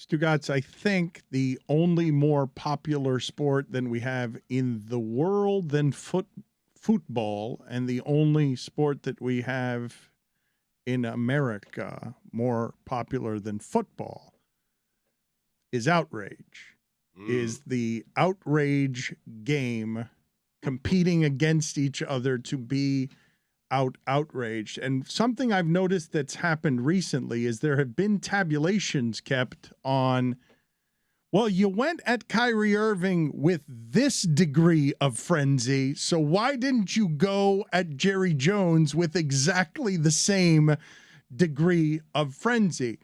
Stugotz, I think the only more popular sport than we have in the world than football, and the only sport that we have in America more popular than football is outrage. Is the outrage game competing against each other to be outraged. And something I've noticed that's happened recently is there have been tabulations kept on, well, you went at Kyrie Irving with this degree of frenzy, so why didn't you go at Jerry Jones with exactly the same degree of frenzy?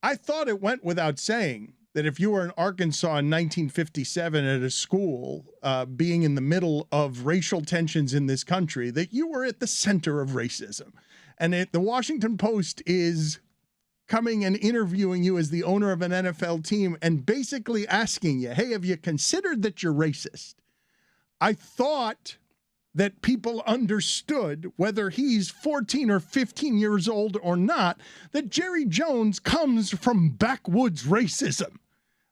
I thought it went without saying that if you were in Arkansas in 1957 at a school, being in the middle of racial tensions in this country, that you were at the center of racism. And the Washington Post is coming and interviewing you as the owner of an NFL team and basically asking you, hey, have you considered that you're racist? I thought that people understood, whether he's 14 or 15 years old or not, that Jerry Jones comes from backwoods racism.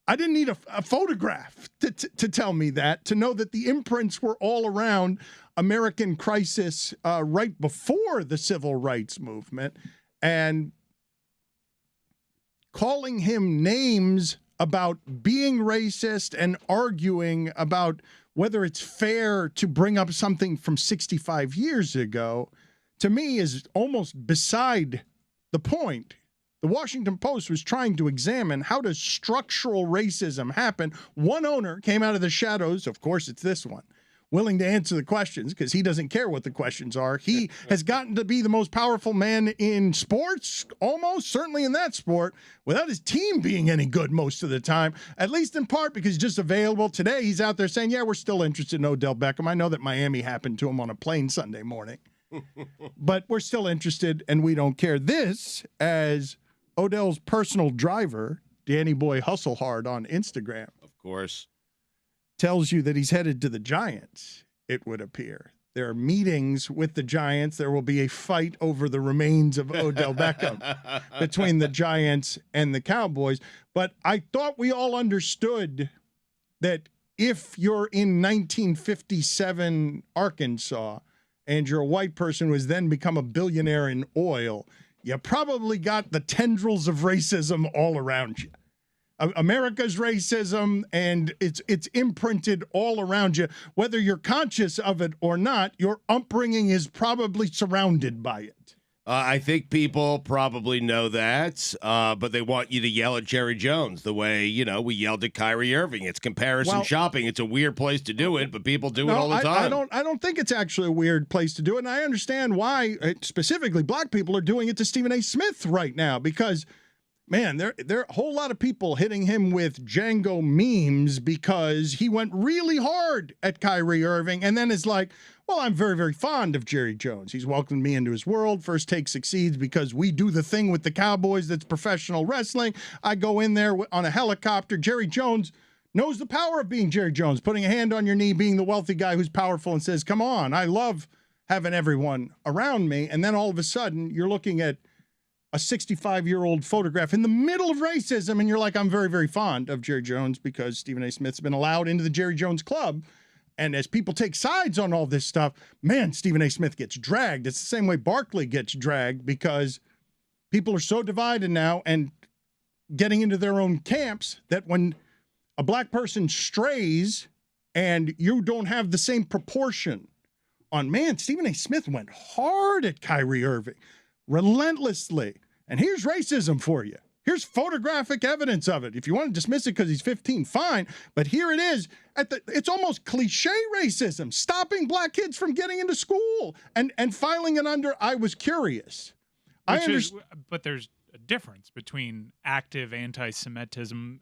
I didn't need a photograph to tell me that, to know that the imprints were all around American crisis right before the civil rights movement, and calling him names about being racist and arguing about whether it's fair to bring up something from 65 years ago, to me is almost beside the point. The Washington Post was trying to examine, how does structural racism happen? One owner came out of the shadows, of course it's this one, willing to answer the questions because he doesn't care what the questions are. He has gotten to be the most powerful man in sports, almost, certainly in that sport, without his team being any good most of the time, at least in part because he's just available. Today he's out there saying, yeah, we're still interested in Odell Beckham. I know that Miami happened to him on a plane Sunday morning, but we're still interested and we don't care. This, as Odell's personal driver, Danny Boy Hustle Hard on Instagram, of course, tells you that he's headed to the Giants, it would appear. There are meetings with the Giants. There will be a fight over the remains of Odell Beckham between the Giants and the Cowboys. But I thought we all understood that if you're in 1957 Arkansas and you're a white person who has then become a billionaire in oil, you probably got the tendrils of racism all around you. America's racism, and it's imprinted all around you. Whether you're conscious of it or not, your upbringing is probably surrounded by it. I think people probably know that, but they want you to yell at Jerry Jones the way, we yelled at Kyrie Irving. It's comparison shopping. It's a weird place to do it, but people do it all the time. I don't think it's actually a weird place to do it, and I understand why specifically black people are doing it to Stephen A. Smith right now, because, man, there are a whole lot of people hitting him with Django memes because he went really hard at Kyrie Irving and then is like, well, I'm very, very fond of Jerry Jones. He's welcomed me into his world. First Take succeeds because we do the thing with the Cowboys that's professional wrestling. I go in there on a helicopter. Jerry Jones knows the power of being Jerry Jones, putting a hand on your knee, being the wealthy guy who's powerful and says, come on, I love having everyone around me. And then all of a sudden you're looking at a 65-year-old photograph in the middle of racism, and you're like, I'm very, very fond of Jerry Jones because Stephen A. Smith's been allowed into the Jerry Jones Club. And as people take sides on all this stuff, man, Stephen A. Smith gets dragged. It's the same way Barkley gets dragged because people are so divided now and getting into their own camps that when a black person strays and you don't have the same proportion on, man, Stephen A. Smith went hard at Kyrie Irving, relentlessly. And here's racism for you. Here's photographic evidence of it. If you want to dismiss it because he's 15, fine. But here it is. It's almost cliche racism, stopping black kids from getting into school and filing it under, I was curious. But there's a difference between active anti-Semitism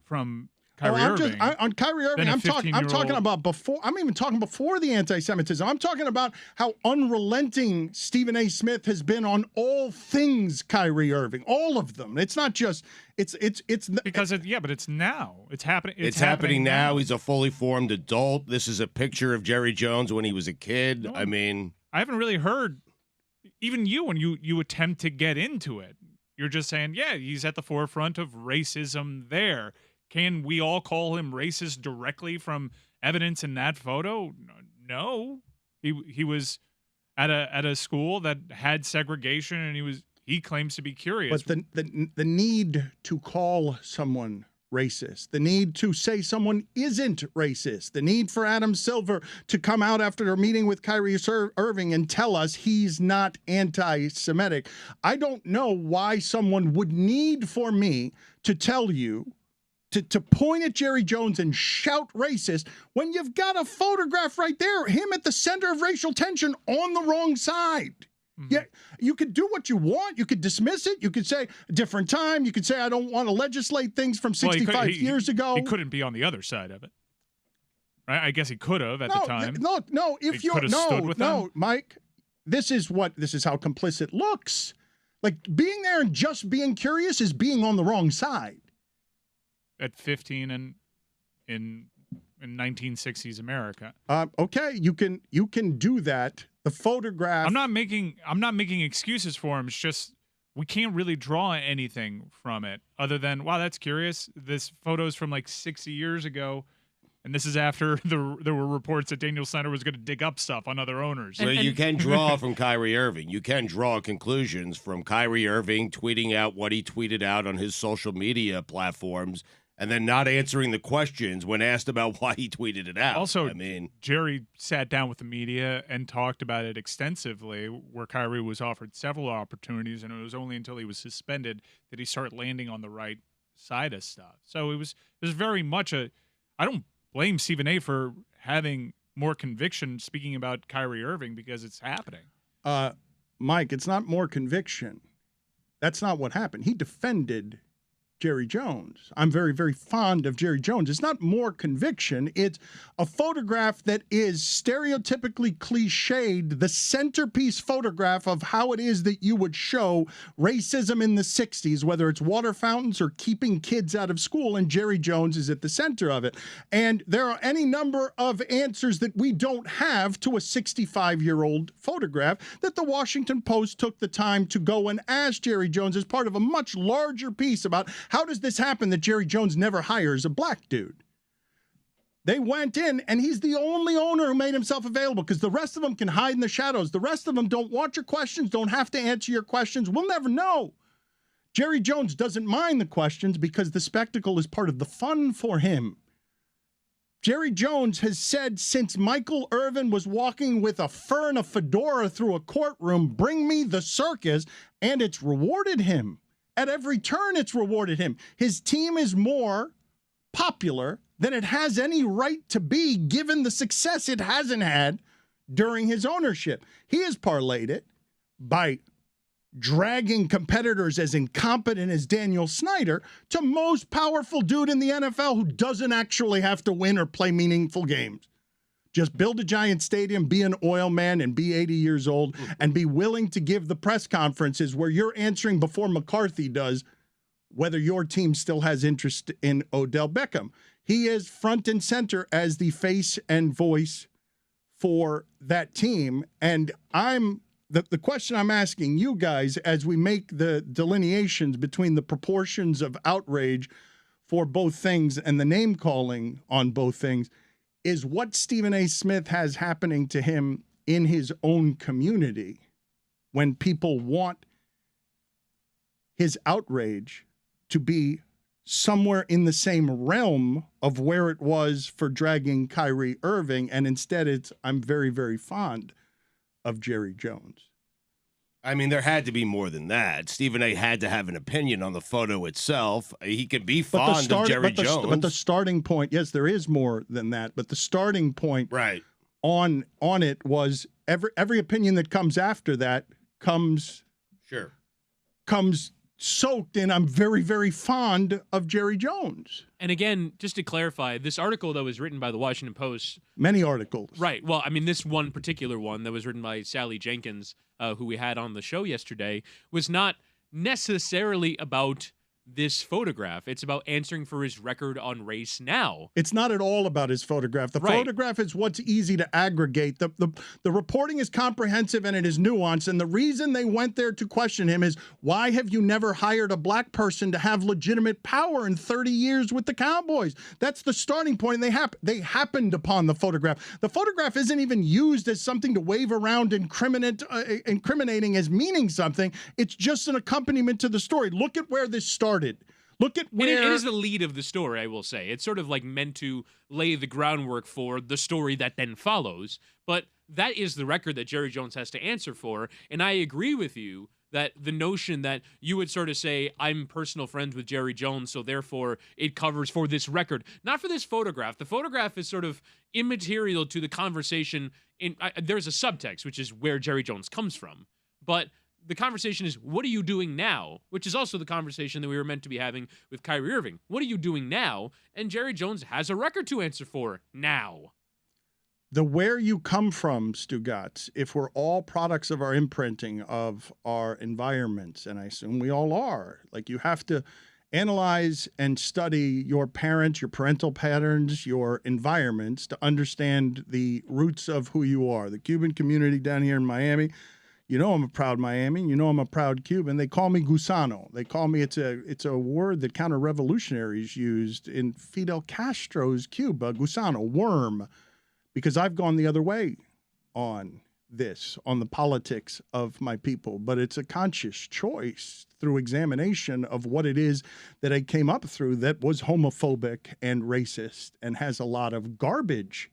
from Kyrie Irving. On Kyrie Irving, I'm talking about before. I'm even talking before the anti-Semitism. I'm talking about how unrelenting Stephen A. Smith has been on all things Kyrie Irving, all of them. It's not just but it's now. It's happening. It's happening now. He's a fully formed adult. This is a picture of Jerry Jones when he was a kid. No, I mean, I haven't really heard even you when you attempt to get into it. You're just saying, yeah, he's at the forefront of racism there. Can we all call him racist directly from evidence in that photo? No. He was at a school that had segregation, and he claims to be curious. But the need to call someone racist, the need to say someone isn't racist, the need for Adam Silver to come out after a meeting with Kyrie Irving and tell us he's not anti-Semitic. I don't know why someone would need for me to tell you to point at Jerry Jones and shout racist when you've got a photograph right there, him at the center of racial tension on the wrong side. Yeah, you could do what you want. You could dismiss it. You could say a different time. You could say I don't want to legislate things from 65 years ago. He couldn't be on the other side of it, right? I guess he could have at the time. No. If you Mike, this is how complicit looks. Like being there and just being curious is being on the wrong side. At 15 and in 1960s America. Okay, you can do that. The photograph. I'm not making excuses for him. It's just we can't really draw anything from it other than, wow, that's curious. This photo's from like 60 years ago, and this is after there were reports that Daniel Snyder was going to dig up stuff on other owners. So you can draw from Kyrie Irving. You can draw conclusions from Kyrie Irving tweeting out what he tweeted out on his social media platforms, and then not answering the questions when asked about why he tweeted it out. Also, Jerry sat down with the media and talked about it extensively, where Kyrie was offered several opportunities, and it was only until he was suspended that he started landing on the right side of stuff. So it was very much I don't blame Stephen A. for having more conviction speaking about Kyrie Irving because it's happening. Mike, it's not more conviction. That's not what happened. He defended Jerry Jones. I'm very, very fond of Jerry Jones. It's not more conviction. It's a photograph that is stereotypically cliched, the centerpiece photograph of how it is that you would show racism in the 60s, whether it's water fountains or keeping kids out of school, and Jerry Jones is at the center of it. And there are any number of answers that we don't have to a 65-year-old photograph that the Washington Post took the time to go and ask Jerry Jones as part of a much larger piece about how does this happen that Jerry Jones never hires a black dude? They went in, and he's the only owner who made himself available because the rest of them can hide in the shadows. The rest of them don't want your questions, don't have to answer your questions. We'll never know. Jerry Jones doesn't mind the questions because the spectacle is part of the fun for him. Jerry Jones has said since Michael Irvin was walking with a fur and a fedora through a courtroom, bring me the circus, and it's rewarded him. At every turn, it's rewarded him. His team is more popular than it has any right to be, given the success it hasn't had during his ownership. He has parlayed it by dragging competitors as incompetent as Daniel Snyder to most powerful dude in the NFL who doesn't actually have to win or play meaningful games. Just build a giant stadium, be an oil man, and be 80 years old, and be willing to give the press conferences where you're answering before McCarthy does whether your team still has interest in Odell Beckham. He is front and center as the face and voice for that team. And the question I'm asking you guys as we make the delineations between the proportions of outrage for both things and the name calling on both things is what Stephen A. Smith has happening to him in his own community when people want his outrage to be somewhere in the same realm of where it was for dragging Kyrie Irving, and instead it's, I'm very, very fond of Jerry Jones. I mean, there had to be more than that. Stephen A. had to have an opinion on the photo itself. He could be fond of Jerry Jones. But the starting point, yes, there is more than that. But the starting point right on it was every opinion that comes after that comes soaked in, I'm very, very fond of Jerry Jones. And again, just to clarify, this article that was written by the Washington Post. Many articles. Right. Well, I mean, this one particular one that was written by Sally Jenkins, who we had on the show yesterday, was not necessarily about this photograph. It's about answering for his record on race now. It's not at all about his photograph. The photograph is what's easy to aggregate. The reporting is comprehensive and it is nuanced. And the reason they went there to question him is, why have you never hired a black person to have legitimate power in 30 years with the Cowboys? That's the starting point. And they happened upon the photograph. The photograph isn't even used as something to wave around incriminating as meaning something. It's just an accompaniment to the story. Look at where this started. Look at where... It is the lead of the story, I will say. It's sort of like meant to lay the groundwork for the story that then follows. But that is the record that Jerry Jones has to answer for. And I agree with you that the notion that you would sort of say, I'm personal friends with Jerry Jones, so therefore it covers for this record, not for this photograph. The photograph is sort of immaterial to the conversation. There's a subtext, which is where Jerry Jones comes from. But the conversation is, what are you doing now? Which is also the conversation that we were meant to be having with Kyrie Irving. What are you doing now? And Jerry Jones has a record to answer for now. The where you come from, Stugotz, if we're all products of our imprinting, of our environments, and I assume we all are, like, you have to analyze and study your parents, your parental patterns, your environments to understand the roots of who you are. The Cuban community down here in Miami, you know I'm a proud Miami. You know I'm a proud Cuban. They call me gusano. They call me, it's a word that counter-revolutionaries used in Fidel Castro's Cuba, gusano, worm, because I've gone the other way on this, on the politics of my people. But it's a conscious choice through examination of what it is that I came up through that was homophobic and racist and has a lot of garbage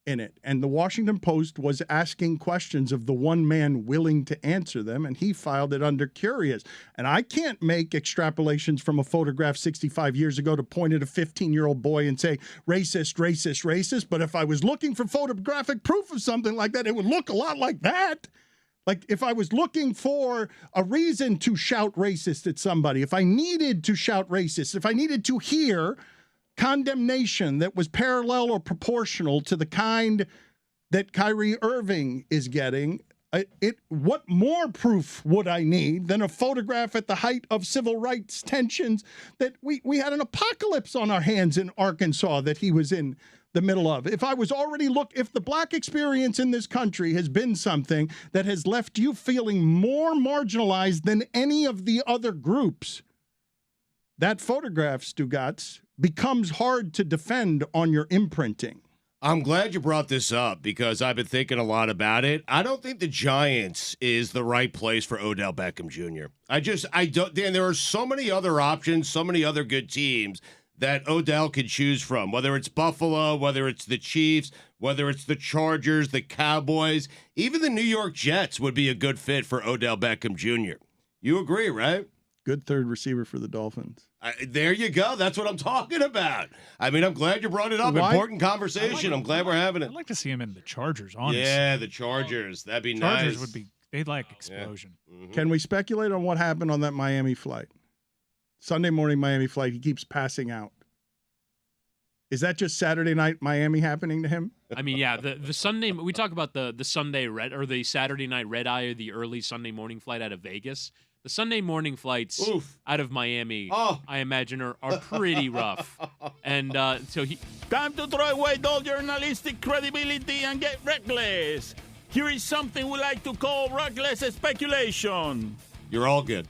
in it. And the Washington Post was asking questions of the one man willing to answer them, and he filed it under curious. And I can't make extrapolations from a photograph 65 years ago to point at a 15-year-old boy and say, racist, racist, racist. But if I was looking for photographic proof of something like that, it would look a lot like that. Like, if I was looking for a reason to shout racist at somebody, if I needed to shout racist, if I needed to hear condemnation that was parallel or proportional to the kind that Kyrie Irving is getting, what more proof would I need than a photograph at the height of civil rights tensions that we had an apocalypse on our hands in Arkansas that he was in the middle of? If I was already if the black experience in this country has been something that has left you feeling more marginalized than any of the other groups, that photograph, Stugotz, becomes hard to defend on your imprinting. I'm glad you brought this up because I've been thinking a lot about it. I don't think the Giants is the right place for Odell Beckham Jr. I don't, Dan, there are so many other options, so many other good teams that Odell could choose from, whether it's Buffalo, whether it's the Chiefs, whether it's the Chargers, the Cowboys, even the New York Jets would be a good fit for Odell Beckham Jr. You agree, right? Good third receiver for the Dolphins. There you go. That's what I'm talking about. I mean, I'm glad you brought it up. Why? Important conversation. I'm glad we're having it. I'd like to see him in the Chargers, honestly. Yeah, the Chargers. That'd be Chargers nice. would be, they'd like explosion. Yeah. Mm-hmm. Can we speculate on what happened on that Miami flight? Sunday morning Miami flight, he keeps passing out. Is that just Saturday night Miami happening to him? I mean, yeah, the Sunday, we talk about the Sunday red or the Saturday night red eye or the early Sunday morning flight out of Vegas. The Sunday morning flights out of Miami, I imagine, are pretty rough. And so Time to throw away all journalistic credibility and get reckless. Here is something we like to call reckless speculation. You're all good.